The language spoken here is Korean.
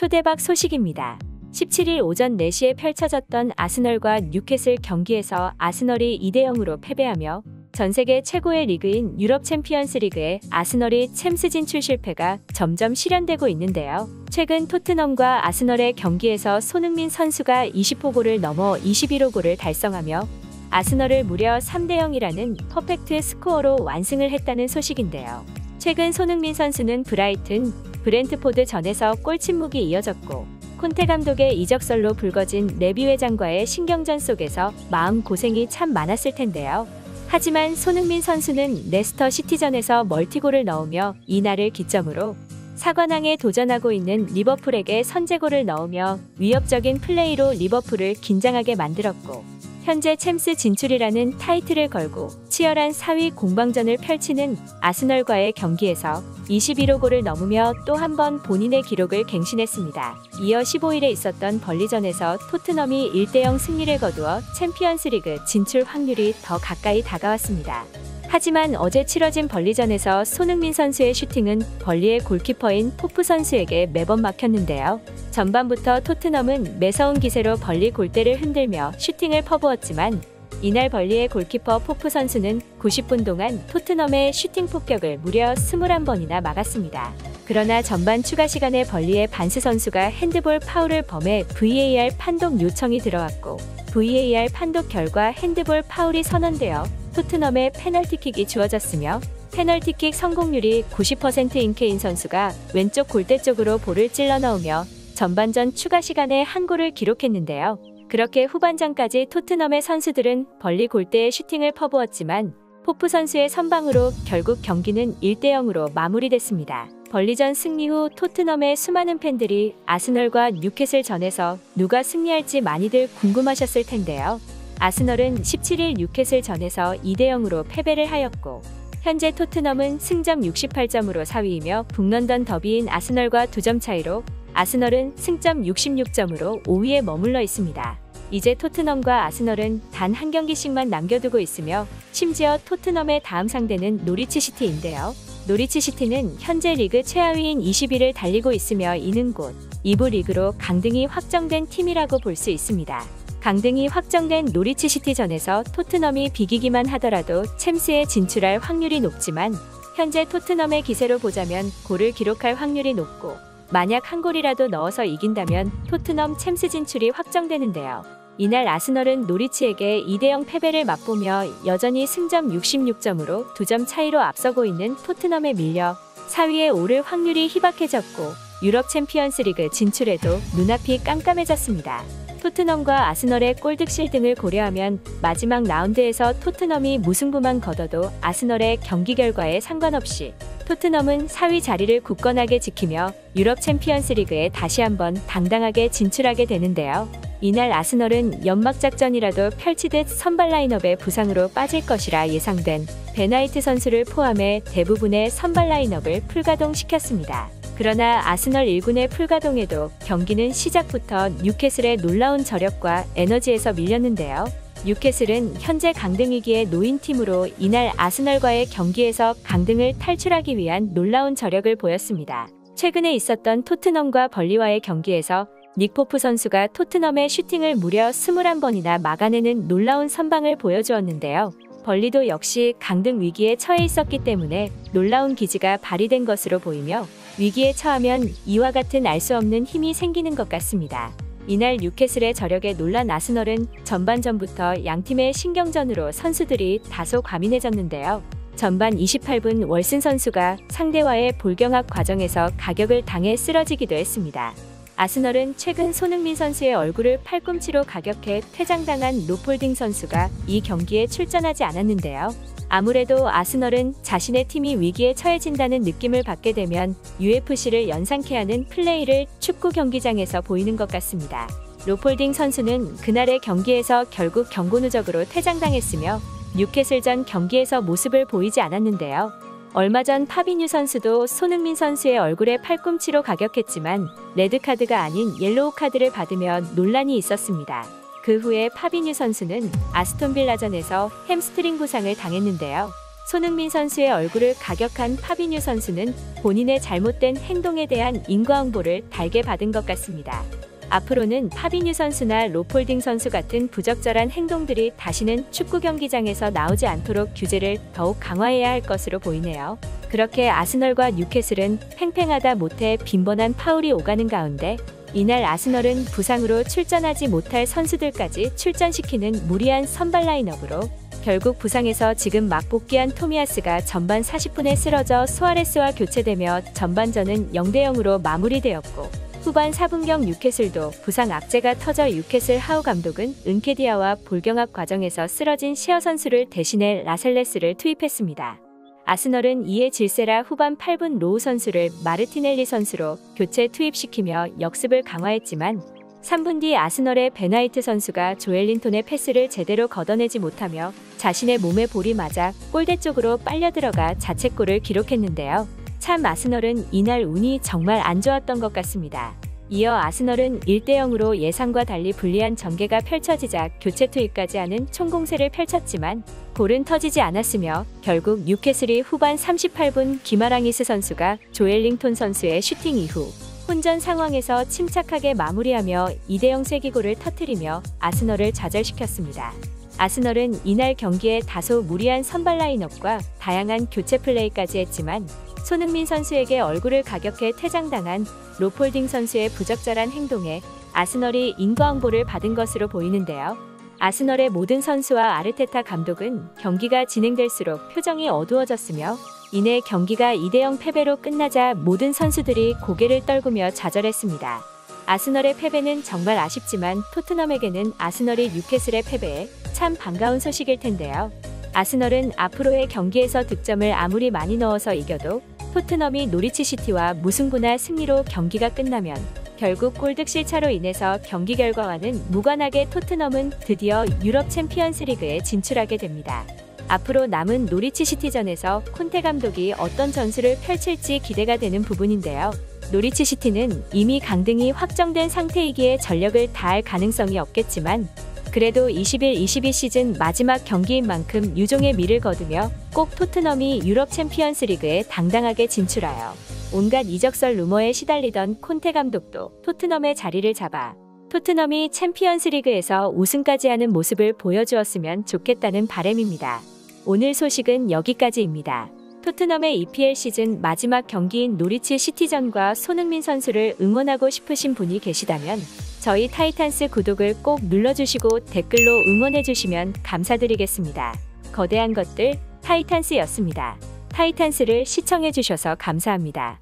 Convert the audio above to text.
초대박 소식입니다. 17일 오전 4시에 펼쳐졌던 아스널과 뉴캐슬 경기에서 아스널이 2대0으로 패배하며 전세계 최고의 리그인 유럽 챔피언스 리그에 아스널이 챔스 진출 실패가 점점 실현되고 있는데요. 최근 토트넘과 아스널의 경기에서 손흥민 선수가 20호 골을 넘어 21호 골을 달성하며 아스널을 무려 3대0이라는 퍼펙트 스코어로 완승을 했다는 소식인데요. 최근 손흥민 선수는 브라이튼, 브렌트포드 전에서 골 침묵이 이어졌고 콘테 감독의 이적설로 불거진 레비 회장과의 신경전 속에서 마음고생이 참 많았을 텐데요. 하지만 손흥민 선수는 레스터 시티전에서 멀티골을 넣으며 이날을 기점으로 4관왕에 도전하고 있는 리버풀에게 선제골을 넣으며 위협적인 플레이로 리버풀을 긴장하게 만들었고 현재 챔스 진출이라는 타이틀을 걸고 치열한 4위 공방전을 펼치는 아스널과의 경기에서 21호 골을 넘으며 또 한 번 본인의 기록을 갱신했습니다. 이어 15일에 있었던 벌리전에서 토트넘이 1대0 승리를 거두어 챔피언스리그 진출 확률이 더 가까이 다가왔습니다. 하지만 어제 치러진 벌리전에서 손흥민 선수의 슈팅은 벌리의 골키퍼인 포프 선수에게 매번 막혔는데요. 전반부터 토트넘은 매서운 기세로 벌리 골대를 흔들며 슈팅을 퍼부었지만 이날 벌리의 골키퍼 포프 선수는 90분 동안 토트넘의 슈팅 폭격을 무려 21번이나 막았습니다. 그러나 전반 추가 시간에 벌리의 반스 선수가 핸드볼 파울을 범해 VAR 판독 요청이 들어왔고 VAR 판독 결과 핸드볼 파울이 선언되어 토트넘의 페널티킥이 주어졌으며 페널티킥 성공률이 90%인 케인 선수가 왼쪽 골대 쪽으로 볼을 찔러 넣으며 전반전 추가 시간에 한 골을 기록했는데요. 그렇게 후반전까지 토트넘의 선수들은 벌리 골대에 슈팅을 퍼부었지만 포프 선수의 선방으로 결국 경기는 1대0으로 마무리됐습니다. 벌리전 승리 후 토트넘의 수많은 팬들이 아스널과 뉴캐슬 전에서 누가 승리할지 많이들 궁금하셨을 텐데요. 아스널은 17일 뉴캐슬 전에서 2대0으로 패배를 하였고 현재 토트넘은 승점 68점으로 4위이며 북런던 더비인 아스널과 2점 차이로 아스널은 승점 66점으로 5위에 머물러 있습니다. 이제 토트넘과 아스널은 단 한 경기씩만 남겨두고 있으며 심지어 토트넘의 다음 상대는 노리치 시티인데요. 노리치 시티는 현재 리그 최하위인 20위를 달리고 있으며 이는 곧 2부 리그로 강등이 확정된 팀이라고 볼 수 있습니다. 강등이 확정된 노리치 시티전에서 토트넘이 비기기만 하더라도 챔스에 진출할 확률이 높지만 현재 토트넘의 기세로 보자면 골을 기록할 확률이 높고 만약 한 골이라도 넣어서 이긴다면 토트넘 챔스 진출이 확정되는데요. 이날 아스널은 노리치에게 2대0 패배를 맛보며 여전히 승점 66점으로 2점 차이로 앞서고 있는 토트넘에 밀려 4위에 오를 확률이 희박해졌고 유럽 챔피언스 리그 진출에도 눈앞이 깜깜해졌습니다. 토트넘과 아스널의 골득실 등을 고려하면 마지막 라운드에서 토트넘이 무승부만 거둬도 아스널의 경기 결과에 상관없이 토트넘은 4위 자리를 굳건하게 지키며 유럽 챔피언스 리그에 다시 한번 당당하게 진출하게 되는데요. 이날 아스널은 연막작전이라도 펼치듯 선발 라인업의 부상으로 빠질 것이라 예상된 베나이트 선수를 포함해 대부분의 선발 라인업을 풀가동시켰습니다. 그러나 아스널 1군의 풀가동에도 경기는 시작부터 뉴캐슬의 놀라운 저력과 에너지에서 밀렸는데요. 뉴캐슬은 현재 강등 위기에 놓인 팀으로 이날 아스널과의 경기에서 강등을 탈출하기 위한 놀라운 저력을 보였습니다. 최근에 있었던 토트넘과 벌리와의 경기에서 닉 포프 선수가 토트넘의 슈팅을 무려 21번이나 막아내는 놀라운 선방을 보여주었는데요. 벌리도 역시 강등 위기에 처해 있었기 때문에 놀라운 기지가 발휘된 것으로 보이며 위기에 처하면 이와 같은 알 수 없는 힘이 생기는 것 같습니다. 이날 뉴캐슬의 저력에 놀란 아스널은 전반전부터 양팀의 신경전으로 선수들이 다소 과민해졌는데요. 전반 28분 월슨 선수가 상대와의 볼경합 과정에서 가격을 당해 쓰러지기도 했습니다. 아스널은 최근 손흥민 선수의 얼굴을 팔꿈치로 가격해 퇴장당한 로폴딩 선수가 이 경기에 출전하지 않았는데요. 아무래도 아스널은 자신의 팀이 위기에 처해진다는 느낌을 받게 되면 UFC를 연상케 하는 플레이를 축구 경기장에서 보이는 것 같습니다. 로폴딩 선수는 그날의 경기에서 결국 경고 누적으로 퇴장당했으며 뉴캐슬전 경기에서 모습을 보이지 않았는데요. 얼마 전 파비뉴 선수도 손흥민 선수의 얼굴에 팔꿈치로 가격했지만 레드카드가 아닌 옐로우 카드를 받으며 논란이 있었습니다. 그 후에 파비뉴 선수는 아스톤 빌라전에서 햄스트링 부상을 당했는데요. 손흥민 선수의 얼굴을 가격한 파비뉴 선수는 본인의 잘못된 행동에 대한 인과응보를 달게 받은 것 같습니다. 앞으로는 파비뉴 선수나 로폴딩 선수 같은 부적절한 행동들이 다시는 축구 경기장에서 나오지 않도록 규제를 더욱 강화해야 할 것으로 보이네요. 그렇게 아스널과 뉴캐슬은 팽팽하다 못해 빈번한 파울이 오가는 가운데 이날 아스널은 부상으로 출전하지 못할 선수들까지 출전시키는 무리한 선발 라인업으로 결국 부상에서 지금 막 복귀한 토미야스가 전반 40분에 쓰러져 수아레스와 교체되며 전반전은 0대0으로 마무리되었고 후반 4분경 뉴캐슬도 부상 악재가 터져 뉴캐슬 하우 감독은 은케디아와 볼경합 과정에서 쓰러진 시어 선수를 대신해 라셀레스를 투입했습니다. 아스널은 이에 질세라 후반 8분 로우 선수를 마르티넬리 선수로 교체 투입시키며 역습을 강화했지만 3분 뒤 아스널의 베나이트 선수가 조엘린톤의 패스를 제대로 걷어내지 못하며 자신의 몸에 볼이 맞아 골대 쪽으로 빨려 들어가 자책골을 기록했는데요. 참 아스널은 이날 운이 정말 안 좋았던 것 같습니다. 이어 아스널은 1대0으로 예상과 달리 불리한 전개가 펼쳐지자 교체 투입까지 하는 총공세를 펼쳤지만 골은 터지지 않았으며 결국 뉴캐슬이 후반 38분 기마랑이스 선수가 조엘링톤 선수의 슈팅 이후 혼전 상황에서 침착하게 마무리하며 2대0 쐐기골을 터뜨리며 아스널을 좌절시켰습니다. 아스널은 이날 경기에 다소 무리한 선발 라인업과 다양한 교체 플레이까지 했지만 손흥민 선수에게 얼굴을 가격해 퇴장당한 로폴딩 선수의 부적절한 행동에 아스널이 인과응보를 받은 것으로 보이는데요. 아스널의 모든 선수와 아르테타 감독은 경기가 진행될수록 표정이 어두워졌으며 이내 경기가 2대0 패배로 끝나자 모든 선수들이 고개를 떨구며 좌절했습니다. 아스널의 패배는 정말 아쉽지만 토트넘에게는 아스널이 뉴캐슬의 패배에 참 반가운 소식일 텐데요. 아스널은 앞으로의 경기에서 득점을 아무리 많이 넣어서 이겨도 토트넘이 노리치 시티와 무승부나 승리로 경기가 끝나면 결국 골득 실차로 인해서 경기 결과와는 무관하게 토트넘은 드디어 유럽 챔피언스 리그에 진출하게 됩니다. 앞으로 남은 노리치 시티전에서 콘테 감독이 어떤 전술을 펼칠지 기대가 되는 부분인데요. 노리치 시티는 이미 강등이 확정된 상태이기에 전력을 다할 가능성이 없겠지만 그래도 21-22 시즌 마지막 경기인 만큼 유종의 미를 거두며 꼭 토트넘이 유럽 챔피언스 리그에 당당하게 진출하여 온갖 이적설 루머에 시달리던 콘테 감독도 토트넘의 자리를 잡아 토트넘이 챔피언스 리그에서 우승까지 하는 모습을 보여주었으면 좋겠다는 바람입니다. 오늘 소식은 여기까지입니다. 토트넘의 EPL 시즌 마지막 경기인 노리치 시티전과 손흥민 선수를 응원하고 싶으신 분이 계시다면 저희 타이탄스 구독을 꼭 눌러주시고 댓글로 응원해주시면 감사드리겠습니다. 거대한 것들 타이탄스였습니다. 타이탄스를 시청해주셔서 감사합니다.